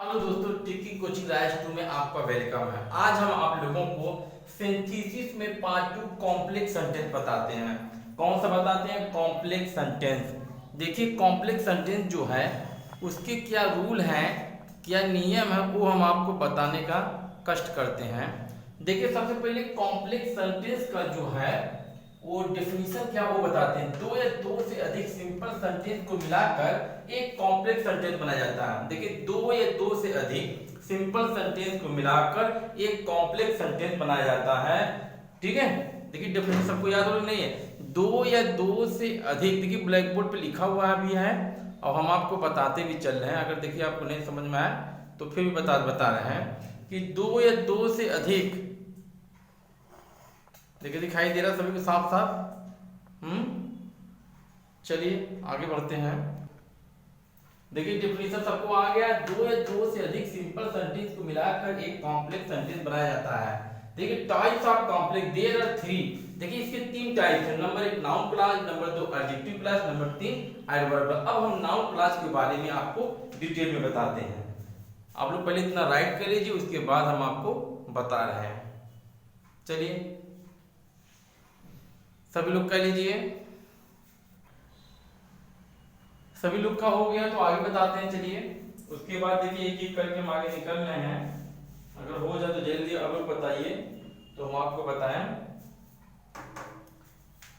Hello दोस्तों, टिकी coaching rise 2 में आपका वेलकम है। आज हम आप लोगों को सिंथेसिस में पार्ट 2 कॉम्प्लेक्स सेंटेंस बताते हैं। कौन सा बताते हैं? Complex sentence. देखिए, कॉम्प्लेक्स सेंटेंस जो है उसके क्या रूल हैं, क्या नियम है, वो हम आपको बताने का कष्ट करते हैं। देखिए, सबसे पहले कॉम्प्लेक्स सेंटेंस का जो है वो डेफिनेशन क्या वो बताते हैं। दो या दो से अधिक सिंपल सेंटेंस को मिलाकर एक कॉम्प्लेक्स सेंटेंस बनाया जाता है। देखिए, दो या दो से अधिक सिंपल सेंटेंस को मिलाकर एक कॉम्प्लेक्स सेंटेंस बनाया जाता है। ठीक है, देखिए डेफिनेशन सबको याद हो नहीं है। दो या दो से अधिक, देखिए ब्लैक बोर्ड पे लिखा हुआ भी है और हम आपको बताते भी चल रहे हैं। अगर देखिए आपको नहीं समझ में आए तो फिर भी बता रहे हैं कि दो या दो से अधिक, देखिए दिखाई दे रहा सभी को साफ साफ। चलिए आगे बढ़ते हैं। देखिए डेफिनेशन सबको आ गया। दो या दो से अधिक सिंपल सेंटेंस को मिलाकर एक कॉम्प्लेक्स सेंटेंस बनाया जाता है। देखिए types of complex, there are 3। देखिए इसके 3 टाइप्स हैं। Number 1 noun clause, number 2 adjective clause, number 3 adverb. अब हम नाउन क्लॉज के बारे में आपको डिटेल में बताते हैं। आप लोग पहले इतना राइट कर लीजिए, उसके बाद हम आपको बता रहे हैं। चलिए सभी लोग कर लीजिए। सभी लोग का हो गया तो आगे बताते हैं। चलिए उसके बाद देखिए एक एक करके हम आगे निकल रहे हैं। अगर हो जाए तो जल्दी अब लोग बताइए तो हम आपको बताएं।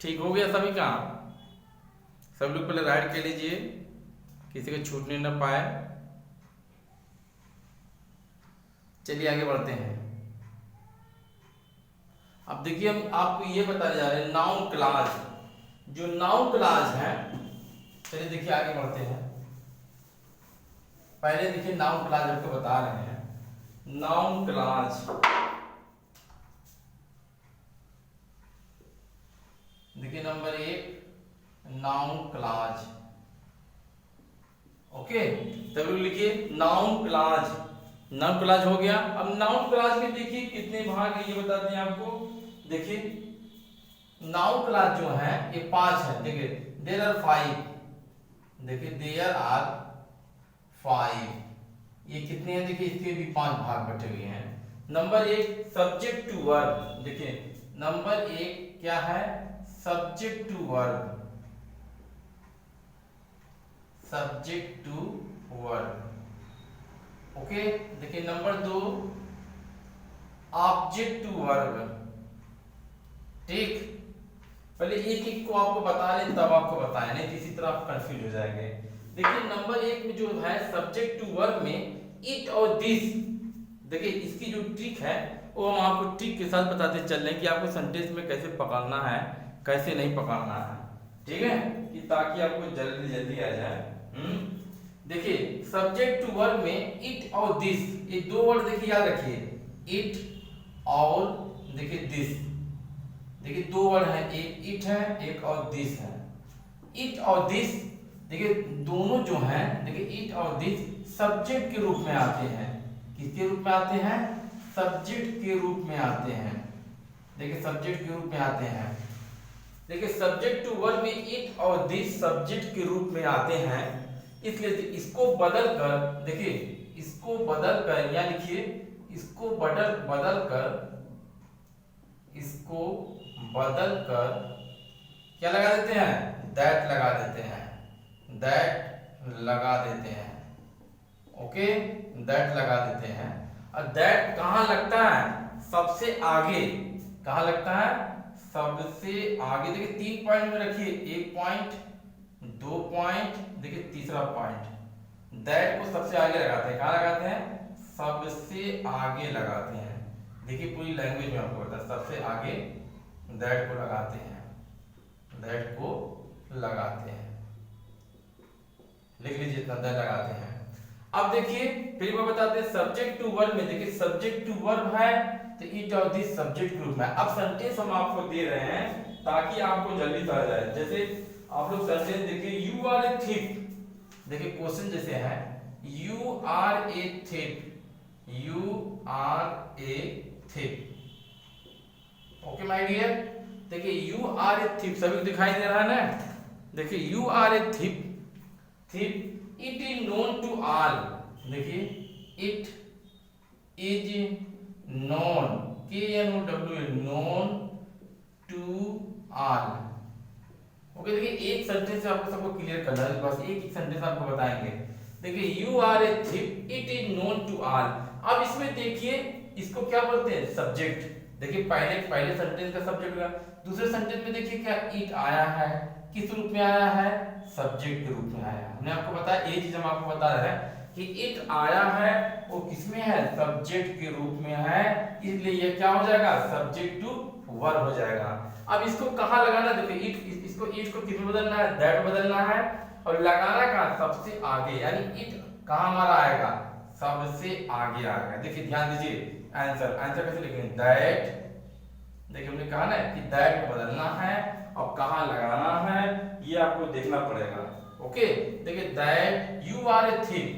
ठीक हो गया सभी का? सब लोग पहले राइट कर लीजिए, किसी को छूटने न पाए। चलिए आगे बढ़ते हैं। अब देखिए हम आपको ये बताने जा रहे हैं नाउन क्लॉज। जो नाउन क्लॉज है, चलिए देखिए आगे बढ़ते हैं। पहले देखिए नाउन क्लॉज आपको बता रहे हैं। नाउन क्लॉज, देखिए नंबर 1 नाउन क्लॉज। ओके, तब लिखिए नाउन क्लॉज। नाउन क्लॉज हो गया। अब नाउन क्लॉज के देखिए कितने भाग है ये बताते हैं आपको। देखिए नाउन क्लॉज जो है ये 5 है। देखिए देयर आर 5, देखिए देयर आर 5, ये कितने हैं? देखिए इसके भी 5 भाग बटे हुए हैं। Number 1 subject to verb. देखिए नंबर 1 क्या है? Subject to verb, subject to verb. Okay, देखिए नंबर 2 ऑब्जेक्ट टू वर्ब। ठीक, पहले एक एक को आपको बता लें तब आपको बताएं, नहीं तो इसी तरह आप कंफ्यूज हो जाएंगे। देखिए नंबर 1 में जो है सब्जेक्ट टू वर्ब में इट और दिस, देखिए इसकी जो ट्रिक है वो हम आपको ट्रिक के साथ बताते चल रहे हैं कि आपको सेंटेंस में कैसे पकड़ना है, कैसे नहीं पकड़ना है। ठीक है, कि ताकि आपको जल्दी जल्दी आ जाए। देखिए सब्जेक्ट टू वर्ब में इट और दिस, ये दो वर्ड देखिए याद रखिए, इट और देखिए दिस। देखिए दो वर्ड है, एक इट है एक और दिस है। इट और दिस देखिए दोनों जो हैं, देखिए इट और दिस सब्जेक्ट के रूप में आते हैं। किसके रूप में आते हैं? सब्जेक्ट के रूप में आते हैं। देखिए सब्जेक्ट के रूप में आते हैं। देखिए सब्जेक्ट टू वर्ब में इट और दिस सब्जेक्ट के रूप में आते हैं, इसलिए इसको बदल कर, देखिए इसको बदल कर या लिखिए इसको इसको बदल कर क्या लगा देते हैं? दैट लगा देते हैं। दैट लगा देते हैं। ओके, दैट लगा देते हैं। और दैट कहाँ लगता है? सबसे आगे। कहाँ लगता है? सबसे आगे। देखिए 3 पॉइंट में रखिए, 1 पॉइंट, 2 पॉइंट, देखिए तीसरा पॉइंट। दैट को सबसे आगे लगाते हैं। कहाँ लगाते हैं? सबसे आगे लगाते हैं। देखिए पूरी लैंग्वेज में आपको बता, सबसे आगे दैट को लगाते हैं। दैट को लगाते हैं, लिख लीजिए इतना, दैट लगाते हैं। अब देखिए फिर वो बताते हैं सब्जेक्ट टू वर्ब में, देखिए सब्जेक्ट टू वर्ब है तो इट और दिस सब्जेक्ट ग्रुप में। अब सेंटेंस हम आपको दे रहे हैं ताकि आपको जल्दी पता जाए। जैसे आप लोग सेंटेंस देखिए, यू आर ए थिफ। देखिए क्वेश्चन जैसे है, you are a thief, you are a thief. Okay my dear, देखिए यू आर ए थिफ सभी को दिखाई दे रहा है ना। देखिए you are a thief, thief it is known to all. देखिए it is known, KNOWN, known to all. Okay, देखिए एक सेंटेंस से आपको सबको क्लियर करना है, बस एक सेंटेंस आपको बताएंगे। देखिए you are a thief, it is known to all. अब इसमें देखिए इसको क्या बोलते हैं, सब्जेक्ट। देखिए पहले सेंटेंस का सब्जेक्ट का, दूसरे सेंटेंस में देखिए क्या इट आया है, किस रूप में आया है, सब्जेक्ट के रूप में आया है। हमने आपको बताया, ये चीज हम आपको बता रहे हैं कि इट आया है वो किसमें है, सब्जेक्ट के रूप में है, इसलिए ये क्या हो जाएगा, सब्जेक्ट टू वर्ब हो जाएगा। अब इसको कहाँ लगाना, देखिए इट को किस में बदलना है, दैट बदलना है, और लगाना कहाँ, सबसे आगे, यानी इट कहाँ हमारा आएगा, सबसे आगे आएगा। देखिए ध्यान दीजिए, आंसर कैसे लिखेंगे, दैट। देखिए हमने कहा ना कि दैट को बदलना है और कहाँ लगाना है ये आपको देखना पड़ेगा। ओके, देखिए that you are a thief,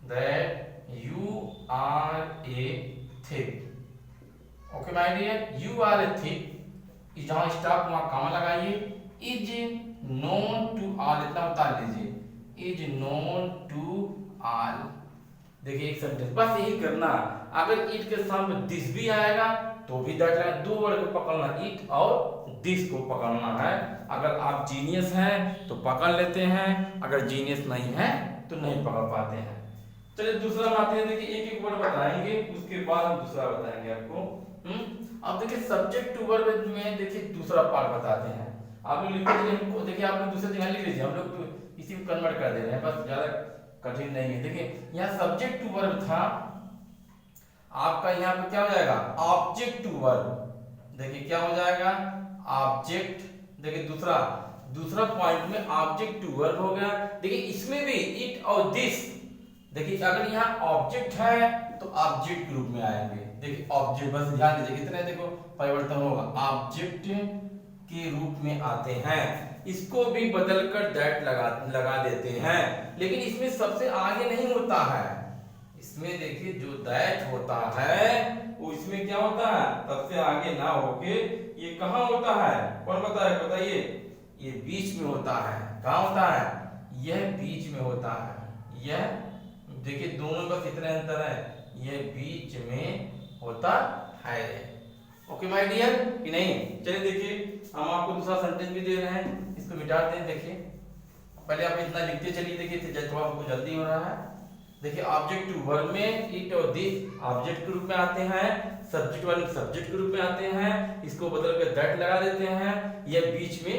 that you are a thief. Okay my dear, you are a thief, जहां स्टॉप वहां कॉमा लगाइए, इज नोन टू ऑल, इतना उतार लीजिए, इज नोन टू ऑल। देखिए एक सेंटेंस बस यही करना। अगर इट के सामने दिस भी आएगा तो भी दैट लगाना, दो वर्ड को पकड़ना, इट और दिस को पकड़ना है। अगर आप जीनियस हैं तो पकड़ लेते हैं, अगर जीनियस नहीं है तो नहीं पकड़ पाते हैं। चलिए दूसरा आते हैं, देखिए एक एक वर्ड बताएंगे, उसके बाद हम दूसरा बताएंगे आपको। अब देखिए सब्जेक्ट टू वर्ब में देखिए दूसरा पार्ट बताते हैं। आप लोग लिखते हैं, देखिए आप लोग दूसरे जगह लिख लीजिए, हम लोग तो इसी को कन्वर्ट कर दे रहे हैं, बस ज्यादा कठिन नहीं है। देखिए यहाँ सब्जेक्ट टू वर्ब था आपका, यहाँ पे क्या हो जाएगा, ऑब्जेक्ट टू वर्ब। देखिए क्या हो जाएगा, ऑब्जेक्ट। देखिए दूसरा पॉइंट में ऑब्जेक्ट टू वर्ब हो गया। देखिए इसमें भी इट और दिस, देखिए अगर यहाँ ऑब्जेक्ट है तो ऑब्जेक्ट के रूप में आएंगे। देखिए ऑब्जेक्ट, बस ध्यान दीजिए कितने देखो परिवर्तन होगा, ऑब्जेक्ट के रूप में आते हैं। इसको भी बदलकर दैट लगा देते हैं, लेकिन इसमें सबसे आगे नहीं होता है। इसमें देखिए जो दैट होता है वो इसमें क्या होता है, सबसे आगे ना होके ये कहाँ होता है, कौन बताइए, ये बीच में होता है। कहाँ होता है, यह बीच में होता है। यह देखिए दोनों बस इतने अंतर है, यह बीच में होता है। ओके माय डियर, कि नहीं। चलिए देखिए हम आपको दूसरा सेंटेंस भी दे रहे हैं, इसको मिटाते हैं। देखिए पहले आप इतना लिखते चलिए, देखिए तो आपको जल्दी हो रहा है। देखिए ऑब्जेक्ट टू वर्ब में इट और दिस ऑब्जेक्ट के रूप में आते हैं, सब्जेक्ट वाले सब्जेक्ट के रूप में आते हैं, इसको बदलकर दैट लगा देते हैं। ये बीच में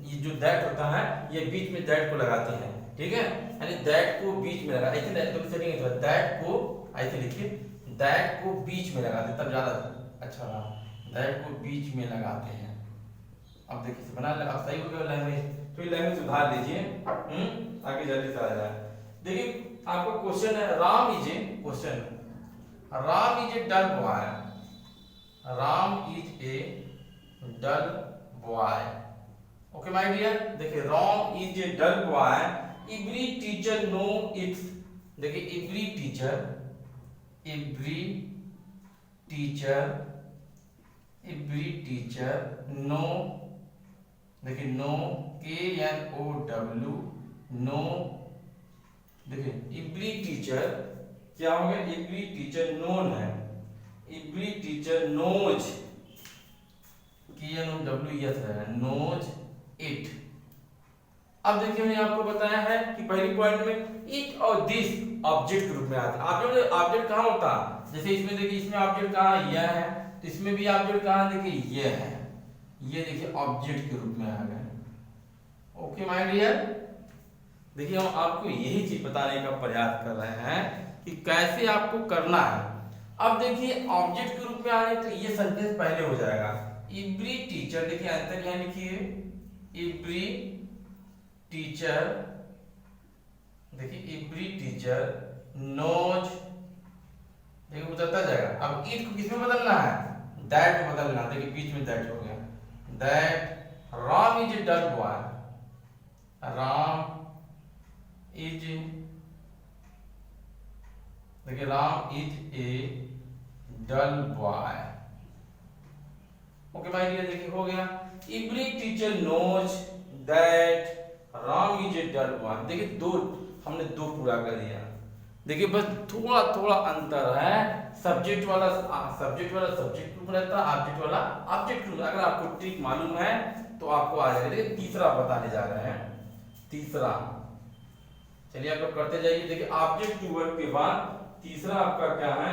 ये जो दैट होता है ये बीच में दैट को लगाते हैं, ठीक है, यानी दैट को बीच में लगा, ऐसे दैट को सेटिंग है, दैट को ऐसे लिखिए, दैट को बीच में लगाते तब ज्यादा अच्छा रहा, दैट को बीच में लगाते हैं। अब देखिए बना, अब सही हो गया लैंग्वेज, तो ये लैंग्वेज सुधार लीजिए, आगे जल्दी से आ जाए। देखिए आपका क्वेश्चन है, Ram is a, question, Ram is a dull boy, Ram is a dull boy. Okay my dear, देखिए Ram is a dull boy, every teacher know its. देखिए एवरी टीचर नो, देखिए नो, KNOW, नो। देखिए एवरी टीचर क्या हो गया, every teacher known है, every teacher knows, KNOWS है, knows it. अब देखिए मैंने आपको बताया है कि पहली पॉइंट में इट और दिस ऑब्जेक्ट के रूप में आता है। ऑब्जेक्ट ऑब्जेक्ट कहाँ होता है, जैसे इसमें देखिए इसमें ऑब्जेक्ट कहाँ, यह है, तो इसमें भी ऑब्जेक्ट कहाँ, देखिए ये है, ये देखिए ऑब्जेक्ट के रूप में आ गए। ओके माय डियर, देखिए हम आपको यही चीज बताने का प्रयास कर रहे हैं कि कैसे आपको करना है। अब देखिए ऑब्जेक्ट के रूप में आने तो ये सेंटेंस पहले हो जाएगा, एवरी टीचर। देखिए आंसर यहाँ लिखिए, एवरी टीचर, देखिए एवरी टीचर नोज, देखिए उतरता जाएगा। अब इट को किसमें बदलना है, दैट में बदलना, देखिए बीच में दैट हो गया, that Ram is a dull boy, Ram is, देखिए Ram is a dull boy. Okay भाई देखिए हो गया, every teacher knows that Ram is a dull boy. देखिए दो हमने दो पूरा कर दिया, देखिए बस थोड़ा थोड़ा अंतर है, सब्जेक्ट वाला सब्जेक्ट रूप रहता है, ऑब्जेक्ट वाला ऑब्जेक्ट रूप। अगर आपको ट्रिक मालूम है तो आपको आ जाएगा। देखिए तीसरा बताने जा रहे हैं, तीसरा, चलिए आप लोग करते जाइए। देखिए ऑब्जेक्ट टू वर्ब के बाद तीसरा आपका क्या है,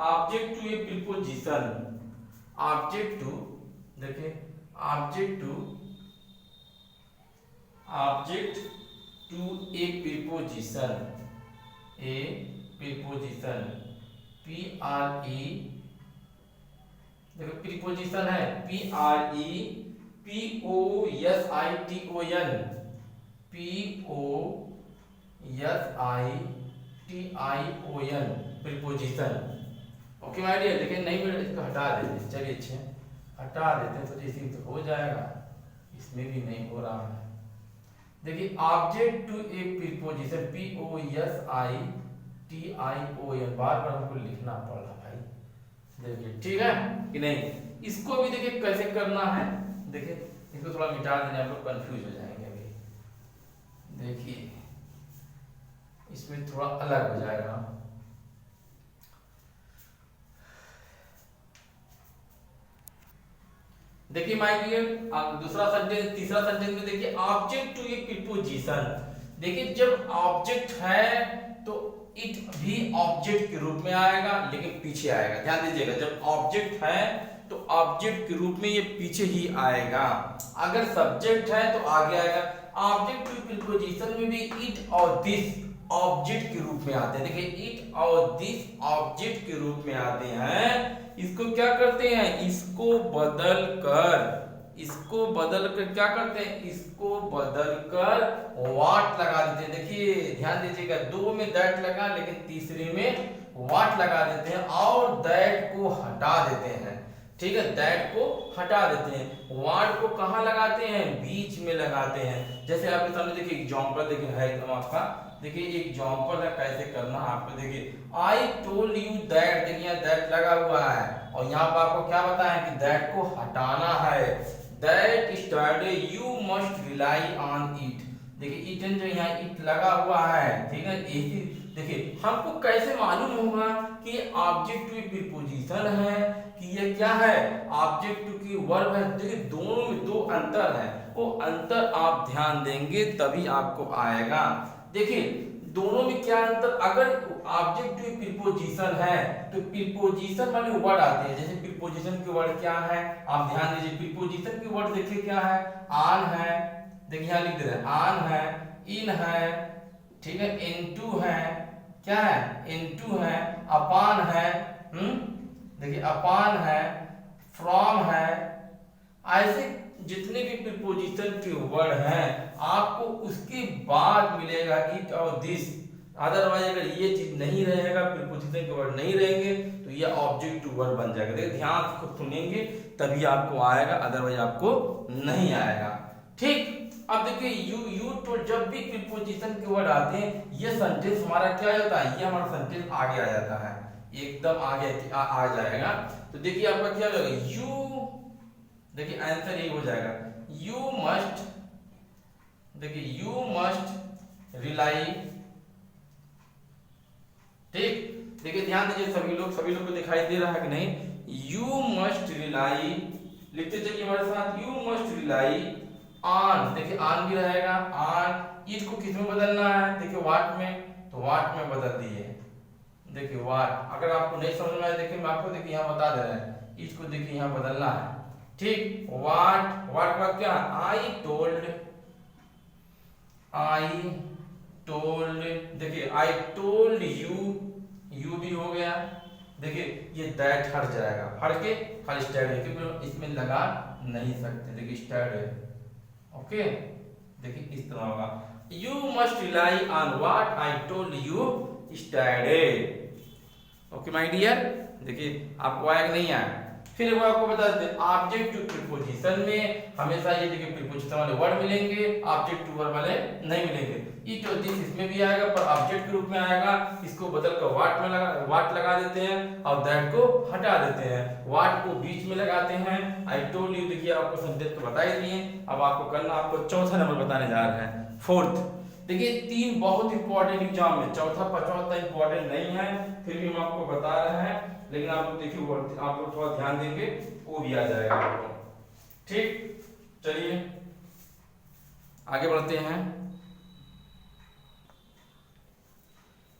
object to a preposition, object to, देखिए object to a preposition, a preposition, P R E, देखो प्रीपोजिशन है P R E P O S I T O N, P O S I T I O N, preposition. Okay my dear, देखिए नहीं मिल, इसको हटा देते हैं, चलिए अच्छे हटा देते हैं तो इसी तो हो जाएगा, इसमें भी नहीं हो रहा है। देखिए object to a preposition, P O S I T I O N, बार बार हमको लिखना पड़ रहा भाई, देखिए ठीक है कि नहीं। इसको भी देखिए कैसे करना है, देखिए इसको थोड़ा मिटा देने, आप लोग कंफ्यूज हो जाएंगे अभी। देखिए इसमें थोड़ा अलग हो जाएगा। देखिए माय डियर, दूसरा सेंटेंस, तीसरा सेंटेंस में देखिए ऑब्जेक्ट टू ए प्रीपोजिशन। देखिए जब ऑब्जेक्ट है तो इट भी ऑब्जेक्ट के रूप में आएगा, लेकिन पीछे आएगा। ध्यान दीजिएगा, जब ऑब्जेक्ट है तो ऑब्जेक्ट के रूप में ये पीछे ही आएगा, अगर सब्जेक्ट है तो आगे आएगा। ऑब्जेक्ट टू प्रीपोजिशन में भी इट और दिस ऑब्जेक्ट के रूप में आते हैं। देखिए इट और दिस ऑब्जेक्ट के रूप में आते हैं। इसको क्या करते हैं, इसको बदल कर क्या करते हैं, इसको बदल कर वाट लगा देते हैं। देखिए ध्यान दीजिएगा, दो में दैट लगा लेकिन तीसरे में वाट लगा देते हैं और दैट को हटा देते हैं। ठीक है, दैट को हटा देते हैं। वाट को कहाँ लगाते हैं, बीच में लगाते हैं। जैसे आपके सामने देखिए एग्जांपल देखिए है एकदम आपका, देखिए एग्जांपल है कैसे करना आपको। देखिए आई टोल्ड यू दैट, देखिए यहाँ दैट लगा हुआ है और यहाँ पर आपको क्या बताया कि दैट को हटाना है। That started you must rely on it, देखिए इट जो यहाँ इट लगा हुआ है, ठीक है। देखिए हमको कैसे मालूम होगा कि ऑब्जेक्ट टू प्रीपोजिशन है कि ये क्या है, ऑब्जेक्ट टू की वर्ब है। देखिए दोनों में दो अंतर है, वो अंतर आप ध्यान देंगे तभी आपको आएगा। देखिए दोनों में क्या अंतर, अगर ऑब्जेक्ट टू प्रीपोजिशन है तो प्रीपोजिशन वाले वर्ड आते हैं। जैसे प्रीपोजिशन के वर्ड क्या है, आप ध्यान दीजिए, प्रीपोजिशन के वर्ड देखिए क्या है, ऑन है, देखिए यहाँ लिख दे रहे हैं ऑन है, इन है, ठीक है, इनटू है, क्या है, इनटू है, अपॉन है, देखिए अपॉन है, फ्रॉम है। ऐसे जितने भी प्रीपोजिशन के वर्ड हैं आपको उसके बाद मिलेगा इट और दिस। अदरवाइज अगर ये चीज नहीं रहेगा, प्रीपोजिशन के वर्ड नहीं रहेंगे तो ये ऑब्जेक्ट टू वर्ड बन जाएगा। देखिए ध्यान से खुद सुनेंगे तभी आपको आएगा, अदरवाइज आपको नहीं आएगा। ठीक, अब देखिए यू तो जब भी प्रीपोजिशन के वर्ड आते हैं ये सेंटेंस हमारा क्या होता है, ये हमारा सेंटेंस आगे आ जाता है, एकदम आगे आ जाएगा। तो देखिए आपका क्या हो जाएगा, यू, देखिए आंसर ये हो जाएगा, यू मस्ट, देखिए यू मस्ट रिलाई। ठीक, देखिए ध्यान दीजिए सभी लोग को दिखाई दे रहा है कि नहीं, यू मस्ट रिलाई, लिखते चलिए हमारे साथ, यू मस्ट रिलाई ऑन, देखिए ऑन भी रहेगा, ऑन। इट को किस में बदलना है, देखिए वाट में, तो वाट में बदल दिए, देखिए वाट। अगर आपको नहीं समझ में आए देखिए मैं आपको देखिए यहाँ बता दे रहे हैं, इसको देखिए यहाँ बदलना है। ठीक, वाट का क्या, आई टोल्ड, देखिए आई टोल्ड यू भी हो गया। देखिए ये दैट हट जाएगा, हट के खाली स्टैंड है क्योंकि इसमें लगा नहीं सकते, देखिए स्टैंड है। ओके, देखिए इस तरह होगा, you must rely on what I told you stand. Okay my dear, देखिए आपको आया कि नहीं आया। फिर वो आपको बता देते हैं ऑब्जेक्ट टू प्रीपोजिशन में हमेशा ये देखिए प्रीपोजिशन वाले वर्ड मिलेंगे, ऑब्जेक्ट टू वर्ड वाले नहीं मिलेंगे। इट और दिस इसमें भी आएगा पर ऑब्जेक्ट के रूप में आएगा, इसको बदलकर वाट लगा देते हैं और दैट को हटा देते हैं, वाट को बीच में लगाते हैं। आई टोल्ड यू, देखिए आपको सेंटेंस तो बता ही दिए, अब आपको करना, आपको चौथा नंबर बताने जा रहे हैं, फोर्थ। देखिए 3 बहुत इंपॉर्टेंट एग्जाम है, चौथा पांचवा उतना इंपॉर्टेंट नहीं है, फिर भी हम आपको बता रहे हैं, लेकिन आप लोग देखिए आप लोग थोड़ा ध्यान देंगे वो भी आ जाएगा आपको। ठीक, चलिए आगे बढ़ते हैं।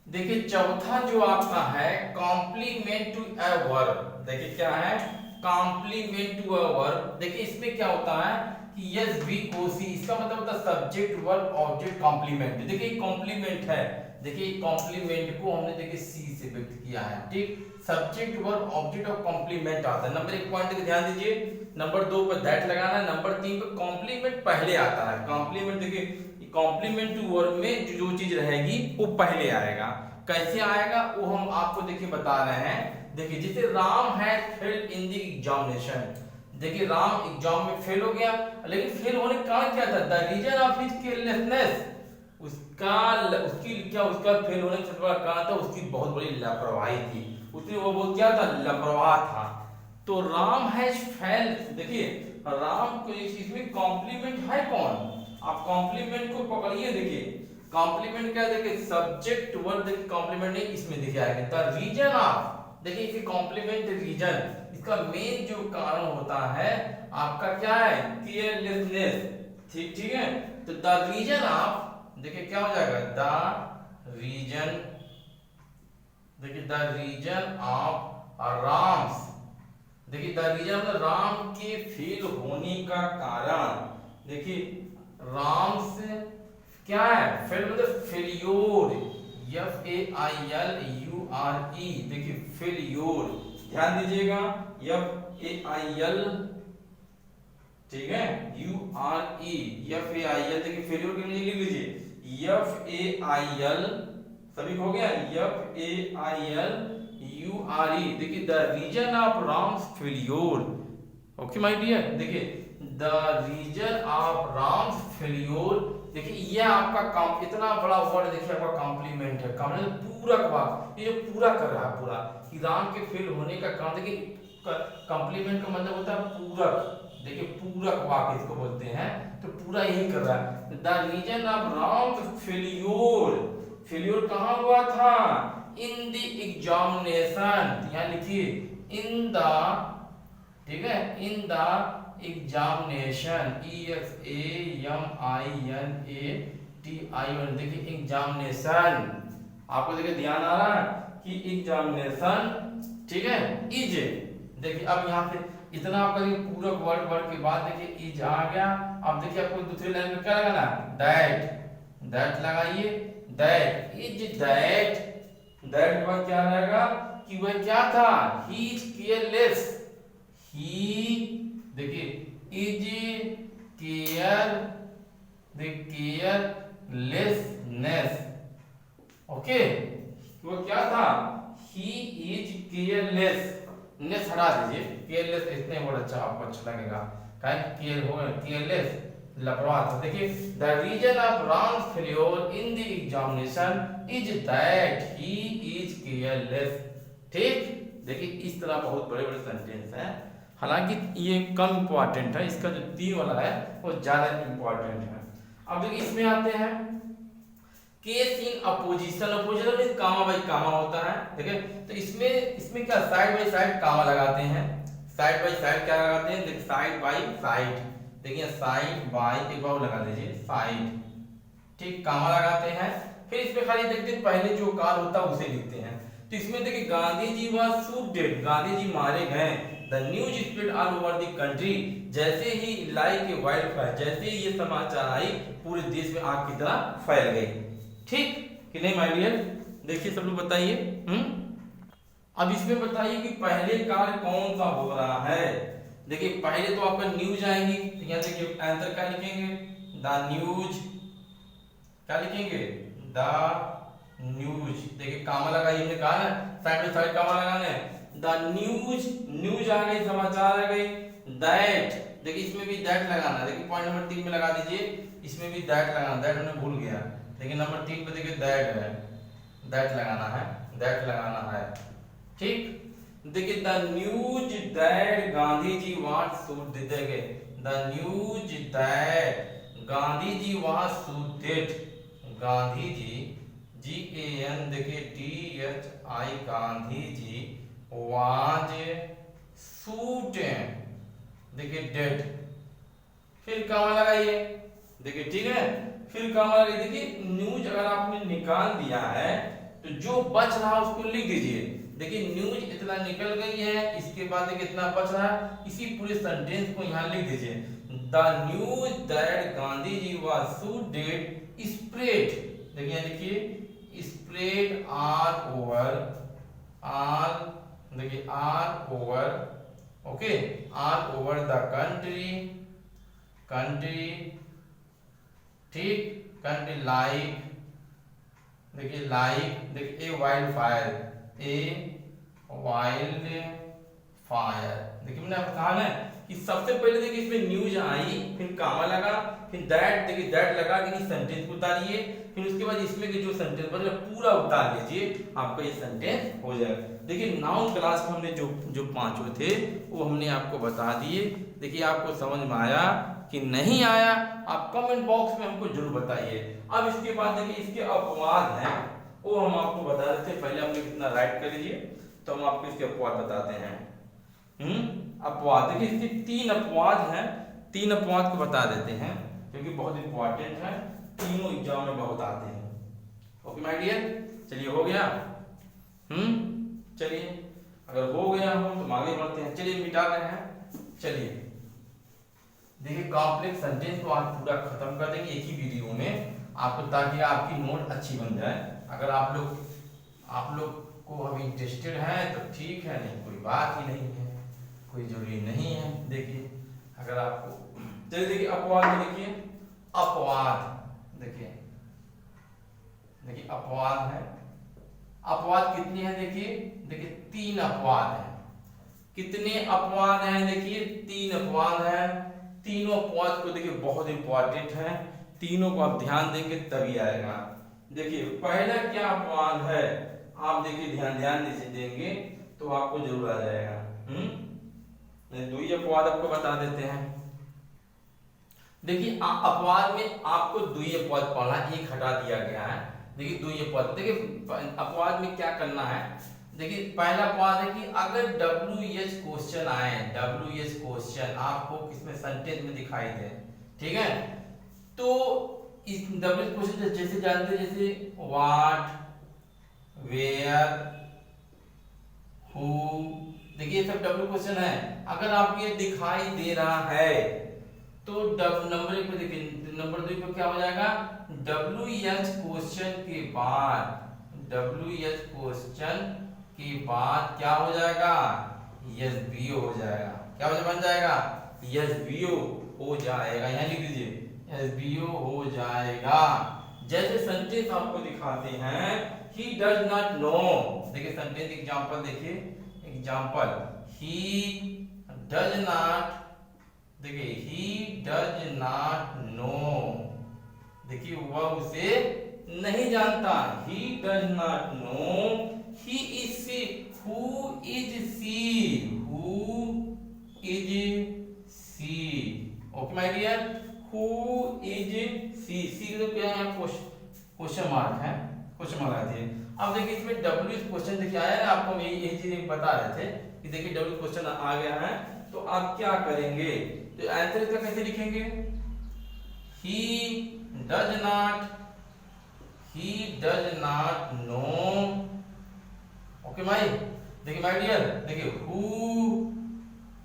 देखिए चौथा जो आपका है कॉम्प्लीमेंट टू अ वर्ब। देखिए क्या है, कॉम्प्लीमेंट टू अ वर्ब। देखिए इसमें क्या होता है कि यस वी ओ सी, इसका मतलब होता है सब्जेक्ट वर्ब ऑब्जेक्ट कॉम्प्लीमेंट। देखिए कॉम्प्लीमेंट है, देखिए कॉम्प्लीमेंट को हमने देखिए सी से व्यक्त किया है। ठीक, सब्जेक्ट वर्ब ऑब्जेक्ट और कॉम्प्लीमेंट आता है। नंबर 1 पॉइंट का ध्यान दीजिए, नंबर 2 पर दैट लगाना है, नंबर 3 पर कॉम्प्लीमेंट पहले आता है। कॉम्प्लीमेंट देखिए कॉम्प्लीमेंट टू वर्ब में जो चीज रहेगी वो पहले आएगा। कैसे आएगा वो हम आपको देखिए बता रहे हैं। देखिए जैसे राम है फेल्ड इन द एग्जामिनेशन। देखिए राम एग्जाम में फेल हो गया, लेकिन फेल होने का कारण क्या था, the reason of his carelessness. उसका फेल होने का सबसे बड़ा कारण था उसकी बहुत बड़ी लापरवाही थी। उसने वो क्या था, लापरवाह था। तो राम हैज फेल्ड, देखिए राम को इसमें कॉम्प्लीमेंट है कौन, आप कॉम्प्लीमेंट को पकड़िए। देखिए कॉम्प्लीमेंट क्या है, देखिए सब्जेक्ट वर्ब, देखिए कॉम्प्लीमेंट नहीं इसमें देखिए आएगा द रीजन ऑफ। देखिए इसे कॉम्प्लीमेंट रीजन, इसका मेन जो कारण होता है आपका क्या है, केयरलेसनेस। ठीक ठीक है, तो द रीजन ऑफ, देखिए क्या हो जाएगा, द रीजन, देखिए द रीजन ऑफ राम्स। देखिए द रीजन मतलब राम के फेल होने का कारण। देखिए राम से क्या है, फेल मतलब फेल्योर, FAILURE। देखिए फेल्योर, ध्यान दीजिएगा, FAIL, ठीक है, URE, FAIL। देखिए फेल्योर के लिए लिख लीजिए FAIL, सभी हो गया, FAILURE। देखिए the reason of Ram's failure. Okay my dear, देखिए the reason of Ram's failure. देखिए ये आपका काम, इतना बड़ा वर्ड देखिए आपका कॉम्प्लीमेंट है, कॉम्प्लीमेंट पूरक वाक्य, ये जो पूरा कर रहा है पूरा कि राम के फेल होने का कारण। देखिए कॉम्प्लीमेंट का मतलब होता है पूरक, देखिए पूरक वाक्य इसको बोलते हैं, तो पूरा यही कर रहा है। The reason of Ram's failure, failure कहाँ हुआ था, इन द एग्जामिनेशन। यहाँ लिखिए इन द, ठीक है, इन द एग्जामिनेशन, EXAMINATION। देखिए एग्जामिनेशन, आपको देखिए ध्यान आ रहा है कि एग्जामिनेशन, ठीक है, इज। देखिए अब यहाँ पे इतना आपका पूरक वर्ड के बाद देखिए इज आ गया। अब देखिए आपको दूसरी लाइन में क्या लगाना, दैट, दैट लगाइए, दैट इज, दैट के बाद क्या रहेगा कि वह क्या था, ही इज केयरलेस, ही, देखिए is care, the carelessness. Okay, वो क्या था, ही इज केयरलेस, नेस हटा दीजिए, केयरलेस इतने वर्ड अच्छा आपको अच्छा लगेगा, केयर हो केयरलेस, लापरवाह था। देखिए the reason of Ram's failure in the examination is that he is careless. ठीक, देखिए इस तरह बहुत बड़े बड़े सेंटेंस हैं, हालांकि ये कम इंपॉर्टेंट है, इसका जो 3 वाला है वो ज्यादा इंपॉर्टेंट है। अब देखिए इसमें आते हैं केस इन अपोजिशन। अपोजिशन में कामा बाई कामा होता है, देखिए तो इसमें क्या साइड बाई साइड कामा लगाते हैं, साइड बाई साइड क्या लगाते हैं, देखिए साइड बाई साइड, देखिए साइड बाई, एक बार लगा दीजिए साइड, ठीक, कामा लगाते हैं। फिर इसमें खाली देखते पहले जो काल होता है उसे लिखते हैं। तो इसमें देखिए गांधी जी वाज शूटेड, गांधी जी मारे गए। The news spread all over the country, जैसे ही लाइक ए वाइल्ड फायर, जैसे ही ये समाचार आई पूरे देश में आग की तरह फैल गई। ठीक कि नहीं माय डियर, देखिए सब लोग बताइए। अब इसमें बताइए कि पहले कार्य कौन सा हो रहा है। देखिए पहले तो आपका न्यूज आएंगी, तो यहाँ देखिए आंसर क्या लिखेंगे, द न्यूज, क्या लिखेंगे, द न्यूज। देखिए कामा लगाइए, हमने कहा ना साइड बाई साइड कामा लगाना है। द न्यूज, न्यूज आ गई, समाचार आ गई। दैट, देखिए इसमें भी दैट लगाना है, देखिए पॉइंट नंबर 3 में लगा दीजिए, इसमें भी दैट लगाना, दैट हमने भूल गया, देखिए नंबर 3 पे देखिए दैट है, दैट लगाना है, दैट लगाना है। ठीक, देखिए the news that Gandhi ji was shooted, देखिए the news that Gandhi ji was shooted, Gandhi ji, GAN देखिए THI, Gandhi ji was shoot देखिए डेड। फिर कहाँ लगाइए देखिए, ठीक है, फिर कहाँ लगाइए देखिए, न्यूज अगर आपने निकाल दिया है तो जो बच रहा है उसको लिख दीजिए। देखिए न्यूज इतना निकल गई है, इसके बाद देखिए इतना बच रहा है, इसी पूरे सेंटेंस को यहाँ लिख दीजिए। The news that Gandhi ji was shot dead spread, देखिए लिखिए स्प्रेड ऑल ओवर, ऑल देखिए all over, okay, all over the country, country, ठीक, कंट्री लाइक देखिए, लाइक देखिए a wild fire, a wild fire. देखिए मैंने आपको कहा ना कि सबसे पहले देखिए इसमें न्यूज आई, फिर कामा लगा, फिर दैट देखिए दैट लगा के सेंटेंस को उतारिए, फिर उसके बाद इसमें के जो सेंटेंस बचा पूरा उतार लीजिए, आपका ये सेंटेंस हो जाएगा। देखिए नाउन क्लास में हमने जो जो पांचों थे वो हमने आपको बता दिए। देखिए आपको समझ में आया कि नहीं आया, आप कमेंट बॉक्स में हमको जरूर बताइए। अब इसके बाद देखिए इसके अपवाद हैं, वो हम आपको बता देते हैं। पहले हमने कितना राइट कर लीजिए, तो हम आपको इसके अपवाद बताते हैं। अपवाद देखिए इसके 3 अपवाद हैं, 3 अपवाद को बता देते हैं क्योंकि बहुत इंपॉर्टेंट है, तीनों एग्जाम में बहुत आते हैं। ओके माय डियर, चलिए हो गया। चलिए अगर हो गया हो तो आगे बढ़ते हैं। चलिए मिटा रहे हैं। चलिए देखिए कॉम्प्लेक्स सेंटेंस को आज पूरा खत्म कर देंगे एक ही वीडियो में आपको, ताकि आपकी नोट अच्छी बन जाए। अगर आप लोग को अभी इंटरेस्टेड है तो ठीक है, नहीं कोई बात ही नहीं है, कोई जरूरी नहीं है। देखिए अगर आपको, चलिए देखिए अपवाद में देखिए, अपवाद देखिए अपवाद है। अपवाद कितने हैं देखिए 3 अपवाद हैं। कितने अपवाद हैं देखिए 3 अपवाद हैं। तीनों अपवाद को देखिए बहुत इंपॉर्टेंट है, तीनों को आप ध्यान देंगे तभी आएगा। देखिए पहला क्या अपवाद है, आप देखिए ध्यान देंगे तो आपको जरूर आ जाएगा। दो ही अपवाद आपको बता देते हैं। देखिए अपवाद में आपको 2 अपवाद पढ़ना, एक हटा दिया गया है। देखिए 2 अपवाद, देखिए अपवाद में क्या करना है। देखिए पहला अपवाद है कि अगर WH क्वेश्चन आए, WH क्वेश्चन आपको किसमें सेंटेंस में दिखाई दे, ठीक है, तो इस WH क्वेश्चन जैसे जानते हैं, जैसे व्हाट, वेयर, हु, देखिए ये सब W क्वेश्चन है। अगर आपको ये दिखाई दे रहा है तो नंबर 1 पे देखिए, नंबर 2 पे क्या हो जाएगा, WH क्वेश्चन के बाद, WH क्वेश्चन के बाद क्या हो जाएगा, SVO हो जाएगा। क्या बन जाएगा, SVO हो जाएगा। यहाँ लिख दीजिए SVO हो जाएगा। जैसे सेंटेंस आपको दिखाते हैं, he does not know, देखिए सेंटेंस एग्जांपल देखिए, एग्जांपल he does not, देखिए he does not know, देखिए वह उसे नहीं जानता, he does not know, he is she, who is she, who is she, okay my dear, who is she, she तो क्या है, क्वेश्चन मार्क है, क्वेश्चन मार्क आती है। अब देखिए इसमें W क्वेश्चन देखिए आया ना, आपको यही चीज बता रहे थे कि देखिए W क्वेश्चन आ गया है, तो आप क्या करेंगे, तो आंसर इसका कैसे लिखेंगे, he does not know, okay my, देखिए माय डियर, देखिए who,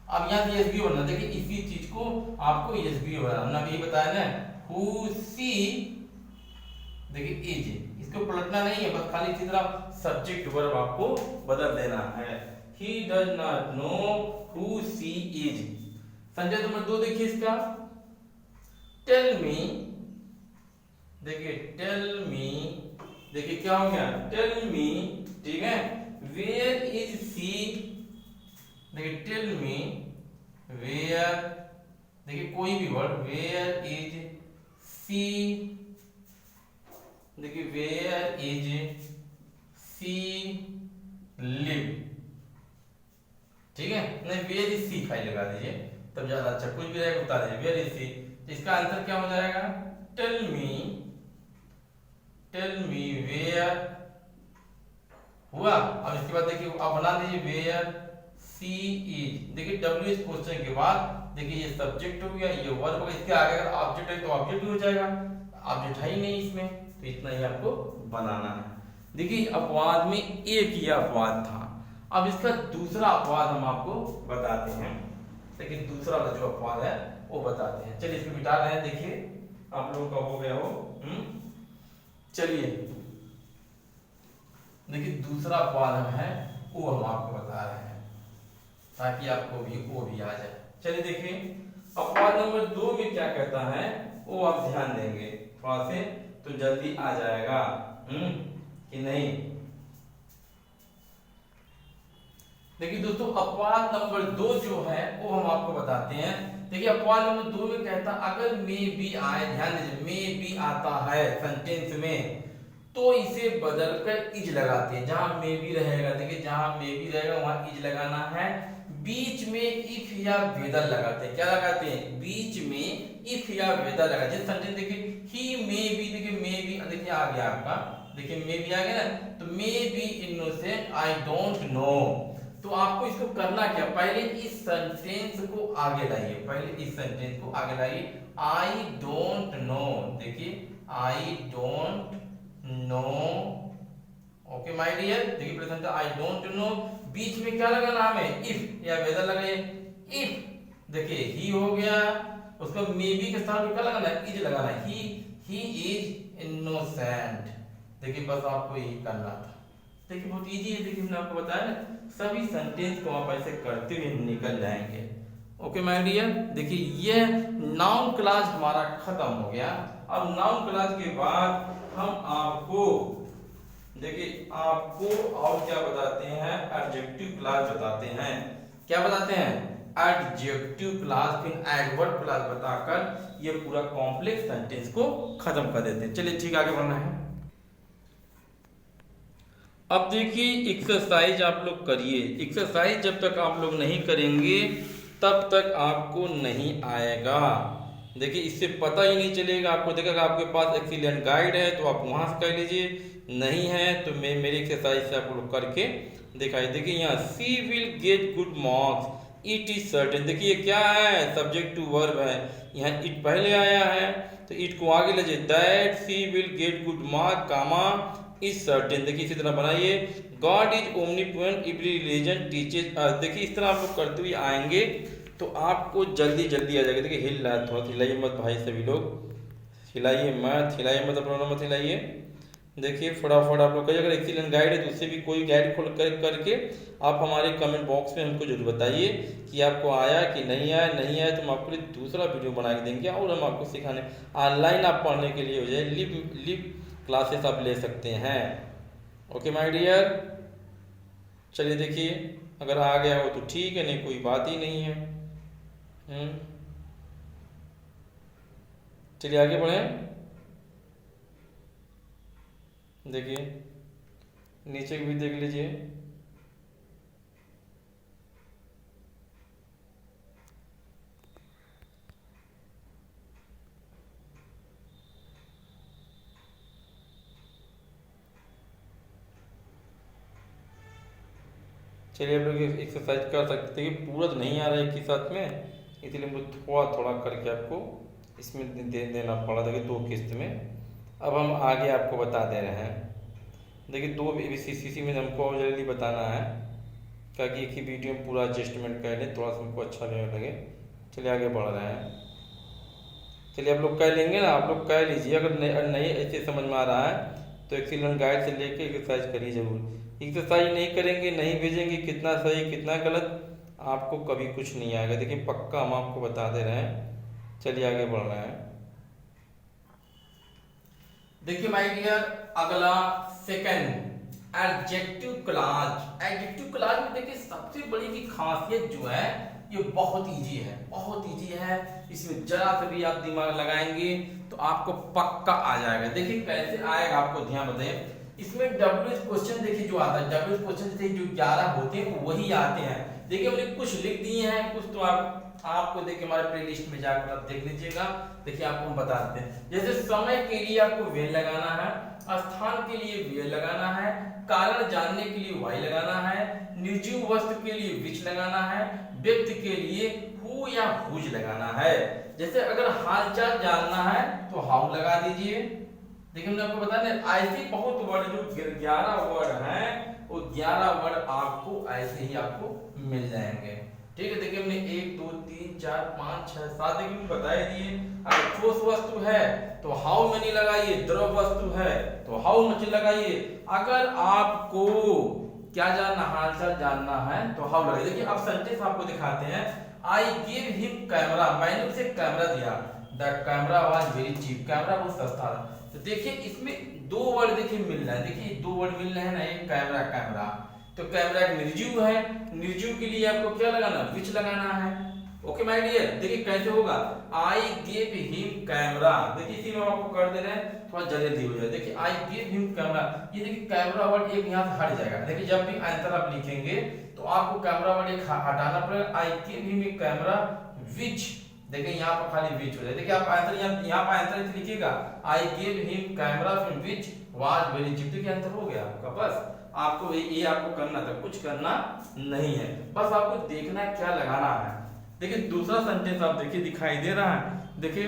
अब यहाँ से SVO बनना, देखिए इसी चीज को आपको SVO बनाना, यही बताया ना, who she, देखिए इज, इसको पलटना नहीं है, बस खाली इसी तरह सब्जेक्ट वर्ब आपको बदल देना है। he does not know who she is। Sanjay number 2 देखिए इसका, टेल मी, देखिए टेल मी, देखिए क्या हो गया, टेल मी, ठीक है, वेयर इज सी, देखिए टेल मी वेयर, देखिए कोई भी वर्ड, वेयर इज सी, देखिए वेयर इज सी लिव, ठीक है, नहीं वेयर इज सी फाइल लगा दीजिए तब ज्यादा अच्छा, कुछ भी रहेगा बता दीजिए, वेयर इज सी। इसका आंसर क्या हो जाएगा, tell me tell me where हुआ। अब इसके बाद देखिए आप बना दीजिए वेयर सी इज। देखिए डब्ल्यू इज क्वेश्चन के बाद देखिए ये सब्जेक्ट हो गया, ये वर्ब हो गया, इसके आगे अगर ऑब्जेक्ट है तो ऑब्जेक्ट भी हो जाएगा, ऑब्जेक्ट है ही नहीं इसमें, तो इतना ही आपको बनाना है। देखिए अपवाद में एक ही अपवाद था, अब इसका दूसरा अपवाद हम आपको बताते हैं। लेकिन दूसरा वाला जो अपवाद है वो बताते हैं। चलिए इसको मिटा रहे हैं, देखिए आप लोगों का हो गया हो। चलिए देखिए दूसरा अपवाद हम है वो हम आपको बता रहे हैं ताकि आपको भी वो भी आ जाए। चलिए देखिए अपवाद नंबर 2 में क्या कहता है वो आप ध्यान देंगे थोड़ा से तो जल्दी आ जाएगा कि नहीं। देखिए दोस्तों अपवाद नंबर 2 जो है वो हम आपको बताते हैं। देखिए अपवाद नंबर 2 में कहता अगर मे बी आए, ध्यान दीजिए मे बी आता है सेंटेंस में तो इसे बदलकर इज लगाते हैं। जहां मे बी रहेगा, देखिए जहां मे बी रहेगा वहां इज लगाना है, बीच में इफ या वेदर लगाते हैं। क्या लगाते हैं? बीच में इफ या वेदर लगाते हैं। सेंटेंस देखिए ही मे बी, देखिए मे बी देखिए आ गया आपका, देखिए मे बी आ गया ना, तो may be innocent I don't no. तो आपको इसको करना क्या, पहले इस सेंटेंस को आगे लाइए, पहले इस सेंटेंस को आगे लाइए, आई डोंट नो। देखिए I don't know, okay my dear. देखिए प्रेजेंट आई डोंट नो, बीच में क्या लगाना हमें, इफ या वेदर लगाइए। इफ देखिए ही हो गया, उसको मे बी के स्थान पे क्या लगाना है, इज लगाना है, ही इज इनोसेंट। देखिए बस आपको यही करना था। देखिए बहुत इजी है, देखिए मैंने आपको बताया ना, सभी सेंटेंस को आप ऐसे करते हुए निकल जाएंगे। Okay my dear. देखिए ये नाउन क्लास हमारा खत्म हो गया। अब नाउन क्लास के बाद हम आपको देखिए आपको और क्या बताते हैं, एडजेक्टिव क्लास बताते हैं। क्या बताते हैं? एडजेक्टिव क्लास, फिर एडवर्ब क्लास बताकर ये पूरा कॉम्प्लेक्स सेंटेंस को खत्म कर देते हैं। चलिए ठीक आगे बढ़ना है। अब देखिए एक्सरसाइज आप लोग करिए। एक्सरसाइज जब तक आप लोग नहीं करेंगे तब तक आपको नहीं आएगा। देखिए इससे पता ही नहीं चलेगा आपको। देखिएगा आपके पास एक्सीलेंट गाइड है तो आप वहां से कर लीजिए, नहीं है तो मैं मेरी एक्सरसाइज से आप लोग करके दिखाई। देखिए यहाँ she will get good marks, it is certain. देखिए क्या है, सब्जेक्ट टू वर्ब है, यहाँ इट पहले आया है तो इट को आगे लीजिए, that she will get good mark comma is certain. देखिए इसी तरह बनाइए, God is omnipotent every religion teaches us. देखिए इस तरह आप लोग करते हुए आएंगे तो आपको जल्दी जल्दी आ जाएगा। देखिए हिल रहा है थोड़ा, हिलाइए मत भाई, सभी लोग हिलाइए मत, हिलाइए मत, अपना मत हिलाइए। देखिए फटाफट आप लोग करिए। अगर एक्सीलेंट गाइड है तो उससे भी कोई गाइड खोल करके आप हमारे कमेंट बॉक्स में हमको जरूर बताइए कि आपको आया कि नहीं आया। नहीं आया तो हम आपको लिए दूसरा वीडियो बना के देंगे और हम आपको सिखाने ऑनलाइन आप पढ़ने के लिए हो जाए लिव क्लासेस आप ले सकते हैं। Okay my dear. चलिए देखिए अगर आ गया हो तो ठीक है, नहीं कोई बात ही नहीं है। चलिए आगे बढ़ें। देखिए नीचे भी देख लीजिए, चलिए आप लोग एक्सरसाइज कर सकते हैं। पूरा तो नहीं आ रहा है एक ही साथ में, इसलिए मुझे थोड़ा थोड़ा करके आपको इसमें देना पड़ा। देखिए 2 किस्त में। अब हम आगे आपको बता दे रहे हैं। देखिए 2 इसी में हमको और जल्दी बताना है ताकि एक ही वीडियो में पूरा एडजस्टमेंट कर लें, थोड़ा सा हमको अच्छा लगे। चलिए आगे बढ़ रहे हैं। चलिए आप लोग कह लेंगे ना, आप लोग कह लीजिए। अगर नहीं ऐसे समझ में आ रहा है तो एक्सीलेंट गाइड से लेके एक्सरसाइज करिए जरूर। एक्सरसाइज नहीं करेंगे, नहीं भेजेंगे, कितना सही कितना गलत, आपको कभी कुछ नहीं आएगा। देखिए पक्का हम आपको बता दे रहे हैं। चलिए आगे बढ़ रहे हैं। देखिए माय डियर अगला second adjective clause. Adjective clause में देखिए सबसे बड़ी की खासियत जो है ये बहुत इजी है, बहुत इजी है। इसमें जरा से भी आप दिमाग लगाएंगे तो आपको पक्का आ जाएगा। देखिए कैसे आएगा आपको ध्यान बताइए। इसमें डब्ल्यूएच क्वेश्चन देखिए जो आता है, डब्ल्यूएच क्वेश्चन जैसे जो 11 होते हैं वही आते हैं। देखिए हमने कुछ लिख दिए हैं, कुछ तो आपको देखिए हमारे प्लेलिस्ट में जाकर आप देख लीजिएगा। देखिए आपको हम बताते हैं। जैसे समय के लिए आपको वेन लगाना है, स्थान के लिए वेल लगाना है, कारण जानने के लिए वाई लगाना है, निर्जीव वस्तु के लिए विच लगाना है, व्यक्ति के लिए हु या हुज लगाना है। जैसे अगर हालचाल जानना है तो हाउ लगा दीजिए। देखिए हमने आपको बताया ऐसे बहुत वर्ड जो 11 वर्ड हैं वो 11 वर्ड आपको ऐसे ही आपको मिल जाएंगे। ठीक है, देखिए हमने 1 2 3 4 5 6 7 देखिए बता ही दिए। अगर ठोस वस्तु है तो हाउ मेनी लगाइए, द्रव वस्तु है तो हाउ मच लगाइए। अगर आपको क्या जानना, हालचाल जानना है तो हाउ लगाइए। देखिए अब सेंटेंस आपको दिखाते हैं। आई गिव हिम कैमरा, मैंने उसे कैमरा दिया। The camera was very cheap, camera बहुत सस्ता था। तो देखिए इसमें दो वर्ड देखिए मिल रहा है, देखिए दो वर्ड मिल रहे हैं ना, एक कैमरा कैमरा। तो कैमरा एक निर्जीव है, निर्जीव के लिए आपको क्या लगाना, विच लगाना है। ओके माय डियर, देखिए कैसे होगा, आई गिव हिम कैमरा। देखिए इसी में आपको कर दे रहे हैं, थोड़ा जल्दी हो जाए। देखिए आई गिव हिम कैमरा, ये देखिए कैमरा वर्ड एक यहाँ से हट जाएगा। देखिए जब भी आंसर आप लिखेंगे तो आपको कैमरा वर्ड एक हटाना पड़ेगा। आई give him a camera which, देखिए यहाँ पर खाली विच हो जाए। देखिए आप आंसर यहाँ पर आंसर लिखिएगा, I give him camera from which was very cheap. देखिए आंसर हो गया आपका। बस आपको ये आपको करना था, कुछ करना नहीं है, बस आपको देखना है क्या लगाना है। देखिए दूसरा सेंटेंस आप देखिए दिखाई दे रहा है। देखिए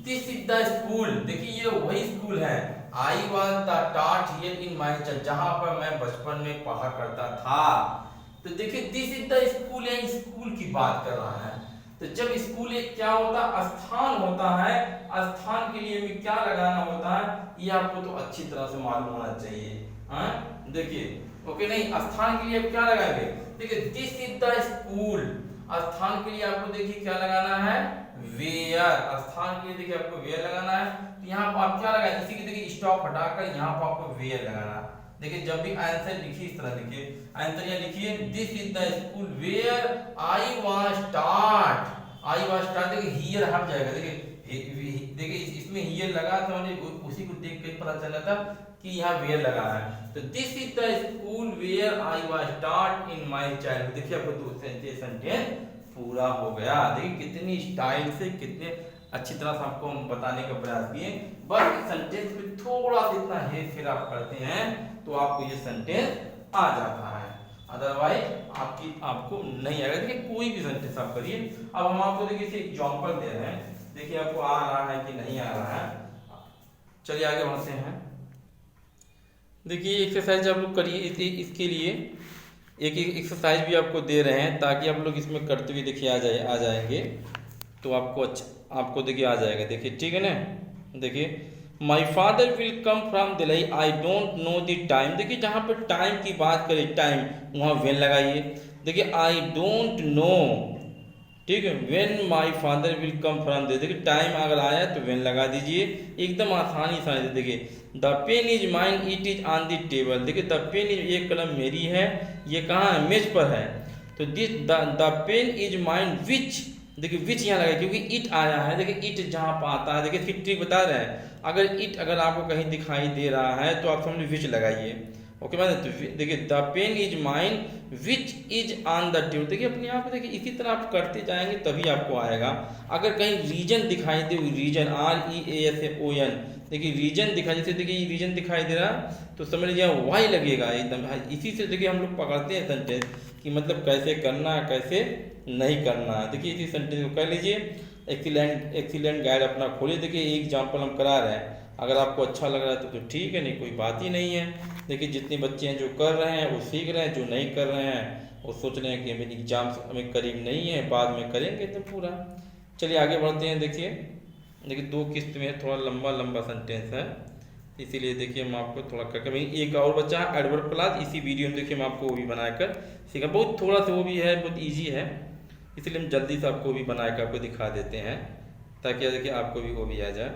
दिस इज द स्कूल, देखिए ये वही स्कूल है। I was the taught here in my child, जहां पर मैं बचपन में पढ़ा करता था। तो देखिए दिस इज द स्कूल, है स्कूल की बात कर रहा है। तो जब स्कूल एक क्या होता है, स्थान होता है। स्थान के लिए भी क्या लगाना होता है, ये आपको तो अच्छी तरह से मालूम होना चाहिए। देखिए ओके, नहीं स्थान के लिए क्या लगाएंगे, देखिए दिस इज द स्कूल। स्थान के लिए आपको देखिए क्या लगाना है, वेयर। स्थान के लिए देखिए आपको वेयर लगाना है। तो यहाँ पर आप क्या लगाए, इसी की देखिए स्टॉप हटाकर यहाँ पर आपको वेयर लगाना। देखिए जब भी आंसर लिखिए इस तरह लिखिए, आंसर यहाँ लिखिए this is the school where I was taught. I was taught, देखिए हियर हट जाएगा। देखिए इसमें हियर लगा तो उसी को देख के पता चला था कि यहाँ वेयर लगा है। तो this is the school where I was taught in my childhood. देखिए आपको सेंटेंस पूरा हो गया। देखिए कितनी स्टाइल से, कितने अच्छी तरह से आपको हम बताने का प्रयास किए। बस सेंटेंस में थोड़ा सा इतना हेर फेर आप करते हैं तो आपको ये सेंटेंस आ जाता है, अदरवाइज आपको नहीं आएगा। देखिए कोई भी सेंटेंस आप करिए। अब हम आपको देखिए एग्जांपल दे रहे हैं, देखिए आपको आ रहा है कि नहीं आ रहा है। चलिए आगे बढ़ते हैं। देखिए एक्सरसाइज आप लोग करिए। इसके लिए एक एक्सरसाइज भी आपको दे रहे हैं ताकि आप लोग इसमें करते हुए देखिए आ जाएंगे तो आपको देखिए आ जाएगा। देखिए ठीक है ना। देखिए my father will come from Delhi, I don't know the time. देखिए जहाँ पर टाइम की बात करें, टाइम वहाँ वेन लगाइए। देखिए आई डोंट नो, ठीक है, when my father will come from Delhi. देखिए टाइम अगर आया तो व्हेन लगा दीजिए, एकदम आसानी से। देखिए the pen is mine, it is on the table. देखिए द पेन इज, ये कलम मेरी है, ये कहाँ है, मेज पर है। तो this the pen is mine which, देखिए विच यहाँ लगा क्योंकि इट आया है। देखिए इट जहाँ पर आता है, देखिए फिर ट्रिक बता रहे हैं, अगर आपको कहीं दिखाई दे रहा है तो आप समझ विच लगाइए। ओके मैंने तो देखिए the pen is mine which is on the table. देखिए अपने आप देखिए इसी तरह आप करते जाएंगे तभी आपको आएगा। अगर कहीं रीजन दिखाई दे, रीजन REASON, देखिए रीजन दिखाई, जैसे देखिए रीजन दिखाई दे रहा तो समझ लीजिए वाई लगेगा एकदम। इसी से देखिए हम लोग पकड़ते हैं सेंटेंस कि मतलब कैसे करना है कैसे नहीं करना है। देखिए इसी सेंटेंस को कर लीजिए। एक्सीलेंट गाइड अपना खोलिए। देखिए एक एग्जाम्पल हम करा रहे हैं, अगर आपको अच्छा लग रहा है तो ठीक है, नहीं कोई बात ही नहीं है। देखिए जितने बच्चे हैं जो कर रहे हैं वो सीख रहे हैं, जो नहीं कर रहे हैं वो सोच रहे हैं कि हमें एग्जाम हमें करीब नहीं है, बाद में करेंगे तो पूरा। चलिए आगे बढ़ते हैं। देखिए दो किस्त में थोड़ा लंबा सेंटेंस है, इसीलिए देखिए हम आपको थोड़ा करके एक और बच्चा है एडवर्ब क्लास, इसी वीडियो में देखिए हम आपको वो भी बनाकर सीखा। बहुत थोड़ा सा वो भी है, बहुत ईजी है, इसलिए हम जल्दी से आपको भी बना कर आपको दिखा देते हैं ताकि देखिए आपको भी वो भी आ जाए।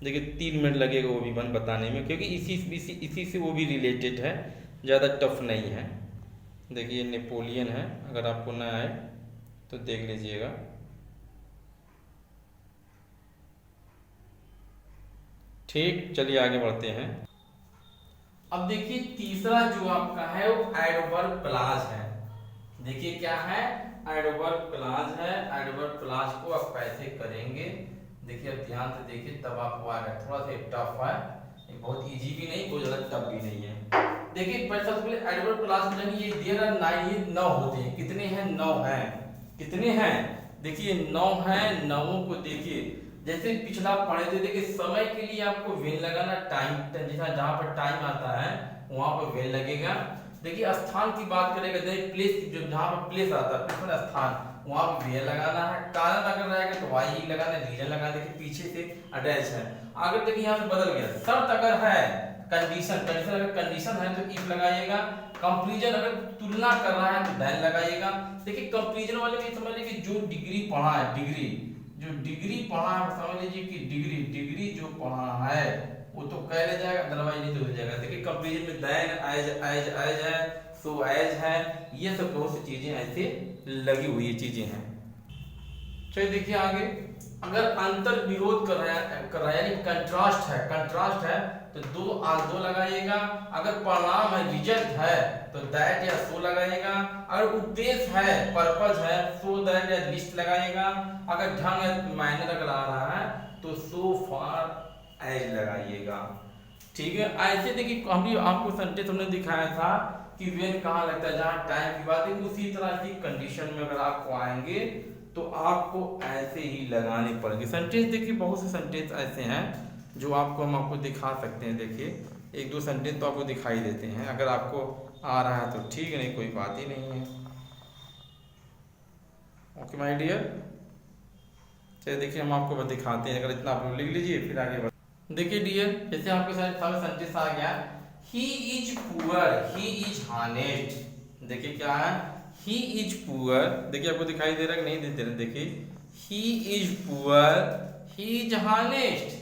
देखिए 3 मिनट लगेगा वो भी बताने में, क्योंकि इसी से वो भी रिलेटेड है, ज़्यादा टफ नहीं है। देखिए नेपोलियन है, अगर आपको ना आए तो देख लीजिएगा। ठीक, चलिए आगे बढ़ते हैं। अब देखिए तीसरा जो आपका है वो एडवर्ब क्लास है। देखिए क्या है, एडवर्ब क्लॉज है। एडवर्ब क्लॉज को आप कैसे करेंगे देखिए, अब ध्यान से देखिए तब आपको आएगा। थोड़ा सा टफ है, ये बहुत इजी भी नहीं, बहुत ज्यादा टफ भी नहीं है। देखिए सबसे पहले एडवर्ब क्लॉज में ये देयर आर 9, ये 9 होते हैं। कितने हैं? 9 हैं। कितने हैं? देखिए 9 हैं। 9 को देखिए जैसे पिछला पढ़े थे, देखिए समय के लिए आपको वेन लगाना, टाइम जहां पर टाइम आता है वहां पर वेन लगेगा। देखिए स्थान की बात करेगा, प्लेस जो जहां पर प्लेस आता है स्थान वहां पर वेन लगाना है। कारण अगर रहेगा तो वाई लगाना है, रीजन लगाना। देखिए पीछे से अटैच है। आगे देखिए यहाँ से बदल गया। शर्त अगर है, कंडीशन अगर कंडीशन है तो इफ लगाइएगा। कंपैरिजन अगर तुलना कर रहा है तो देन लगाइएगा। देखिए कंपैरिजन वाले में समझ लीजिए जो डिग्री पढ़ा है, डिग्री पढ़ा है, समझ लीजिए कि डिग्री जो पढ़ा है वो तो कह ले जाएगा, अदरवाइज नहीं तो हो जाएगा। देखिए कंपैरिजन में देन, एज है, सो एज है, ये सब बहुत सी चीजें ऐसे लगी हुई चीजें हैं। चलिए देखिए आगे, अगर अंतर विरोध कर रहा है यानी कंट्रास्ट है तो दो लगाइएगा। अगर परिणाम है, रिजल्ट है तो दैट या सो लगाइएगा। अगर उद्देश्य है, पर्पस है, सो दैट या लिस्ट लगाइएगा। अगर ढंग या मायने अगर आ रहा है तो सो फार एज लगाइएगा। ठीक है, ऐसे देखिए हम आपको सेंटेंस हमने दिखाया था कि वेन कहाँ लगता है, जहाँ टाइम की बात है। उसी तरह की कंडीशन में अगर आपको आएंगे तो आपको ऐसे ही लगाने पड़ेंगे सेंटेंस। देखिए बहुत से सेंटेंस ऐसे हैं जो हम आपको दिखा सकते हैं। देखिए एक दो सेंटेंस तो आपको दिखाई देते हैं, अगर आपको आ रहा है तो ठीक है, नहीं कोई बात ही नहीं है। ओके माय डियर, चलिए देखिए हम आपको दिखाते हैं। अगर इतना आप लिख लीजिए फिर आगे बढ़। देखिए डियर, जैसे आपके सामने सेंटेंस आ गया, he is poor, he is honest. देखिए क्या है, ही इज पुअर। देखिए आपको दिखाई दे रहा है कि नहीं दे रहा? देखिए he is poor, he is honest.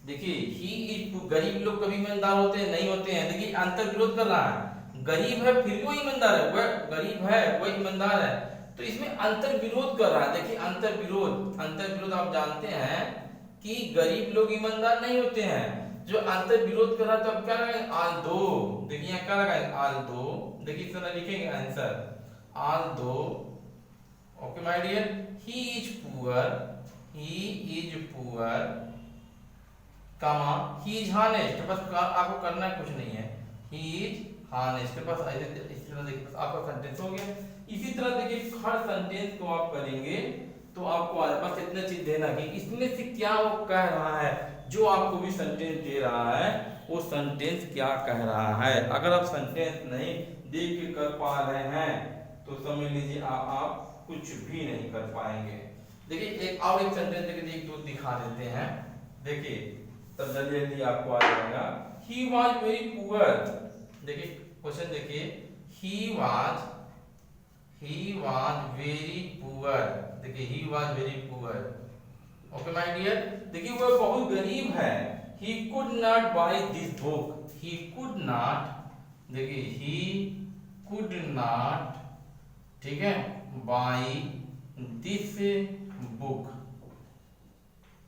देखिए ही इज, गरीब लोग कभी ईमानदार होते हैं? नहीं होते हैं। देखिए अंतर विरोध कर रहा है, गरीब है फिर भी वो ईमानदार है, वह गरीब है वह ईमानदार है, तो इसमें अंतर विरोध कर रहा है। देखिए अंतर विरोध आप जानते हैं कि गरीब लोग ईमानदार नहीं होते हैं। जो अंतर विरोध कर रहा है तो अब क्या लगाएंगे? आल दो। देखिए यहाँ क्या लगाएंगे? आल दो। देखिए इस तरह लिखेंगे answer, although, okay my dear, he is poor, comma, he is honest। बस आपको करना कुछ नहीं है, he is honest। बस इस तरह देखिए, बस आपका सेंटेंस हो गया। इसी तरह देखिए हर सेंटेंस को आप करेंगे तो आपको आज बस इतना चीज देना कि इसमें से क्या वो कह रहा है। जो आपको भी सेंटेंस दे रहा है वो सेंटेंस क्या कह रहा है। अगर आप सेंटेंस नहीं देख के कर पा रहे हैं तो समझ लीजिए आप कुछ भी नहीं कर पाएंगे। देखिए एक सेंटेंस देखिए, एक दो दिखा देते हैं। देखिए तब जल्दी जल्दी आपको आ जाएगा। He was very poor. देखिए क्वेश्चन देखिए, ही वॉज वेरी पुअर। देखिए he was very poor. Okay my dear, देखिए वह बहुत गरीब है। He could not buy this book. He could not, देखिए ही कुड नॉट, ठीक है, buy this book.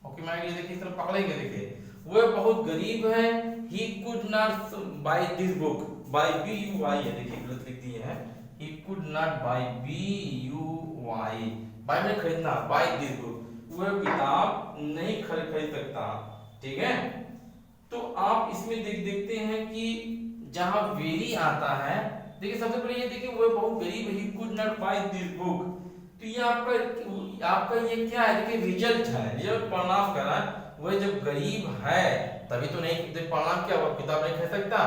Okay my dear, देखिए इस तरह पकड़ेंगे। देखिए वह बहुत गरीब है, he could not buy this book, buy B U Y है। देखिए गलत लिख दिए हैं, he could not buy B U Y, buy में खरीदना, बाय दिस बुक, वह किताब नहीं खरीद सकता। ठीक है, तो आप इसमें देखते हैं कि जहां वेरी आता है, देखिए सबसे पहले ये देखिए वो बहुत गरीब है, he could not buy this book, तो ये आपका ये क्या है? देखिए रिजल्ट है, रिजल्ट परिणाम कर रहा है। वह जब गरीब है तभी तो नहीं, परिणाम क्या हुआ? किताब नहीं खरीद सकता।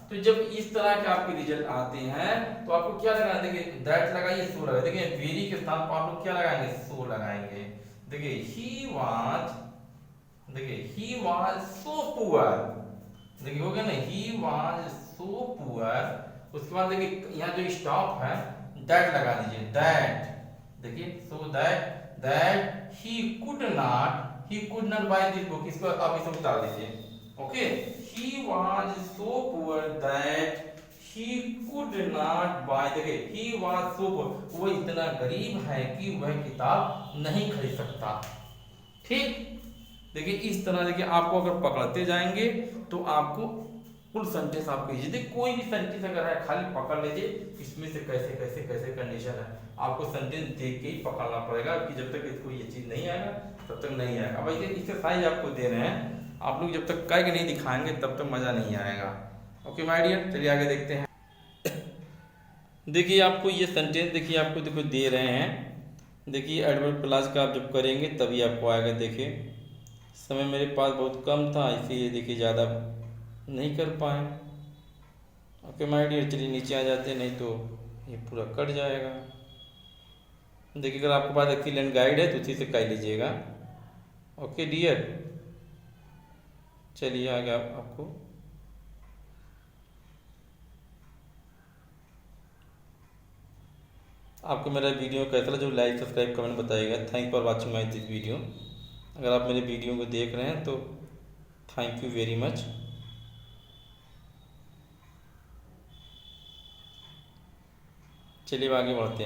तो जब इस तरह के आपके रिजल्ट आते हैं तो आपको क्या लगाना? देखिए दैट लगाइए, सो लगाइए। देखिए वेरी के स्थान पर आप लोग क्या लगाएंगे? सो लगाएंगे। देखिए ही वाज सो पुअर। देखिए हो गया ना, ही वाज सो पुअर। उसके बाद देखिए यहाँ जो स्टॉप है दैट लगा दीजिए, दैट। देखिए so that he could not buy this book, इसको आप इसे उतार दीजिए। Okay, he was so poor that he could not buy. देखिए ही वाज सो पुअर, वो इतना गरीब है कि वह किताब नहीं खरीद सकता। ठीक, देखिए इस तरह देखिए आपको अगर पकड़ते जाएंगे तो आपको फुल सेंटेंस आपको इजी। देखिए कोई भी सेंटेंस अगर है खाली पकड़ लीजिए इसमें से कैसे कैसे कैसे कंडीशन है, आपको सेंटेंस देख के ही पकड़ना पड़ेगा कि जब तक इसको ये चीज़ नहीं आएगा तब तक नहीं आएगा। अब ऐसे एक्सरसाइज आपको दे रहे हैं, आप लोग जब तक करके नहीं दिखाएंगे तब तक मज़ा नहीं आएगा। ओके माय डियर, चलिए आगे देखते हैं। देखिए आपको ये सेंटेंस देखिए आपको देखो दे रहे हैं, देखिए एडवर्ब क्लास का आप जब करेंगे तभी आपको आएगा। देखिए समय मेरे पास बहुत कम था इसीलिए देखिए ज़्यादा नहीं कर पाए। ओके माय डियर, चलिए नीचे आ जाते हैं नहीं तो ये पूरा कट जाएगा। देखिए अगर आपके पास एक्सीलेंट गाइड है तो उसी से कर लीजिएगा। ओके डियर, चलिए आगे आपको मेरा वीडियो कैसा लगा, जो लाइक सब्सक्राइब कमेंट बताइएगा। Thanks for watching my this video. अगर आप मेरे वीडियो को देख रहे हैं तो थैंक यू वेरी मच। चलिए आगे बढ़ते हैं।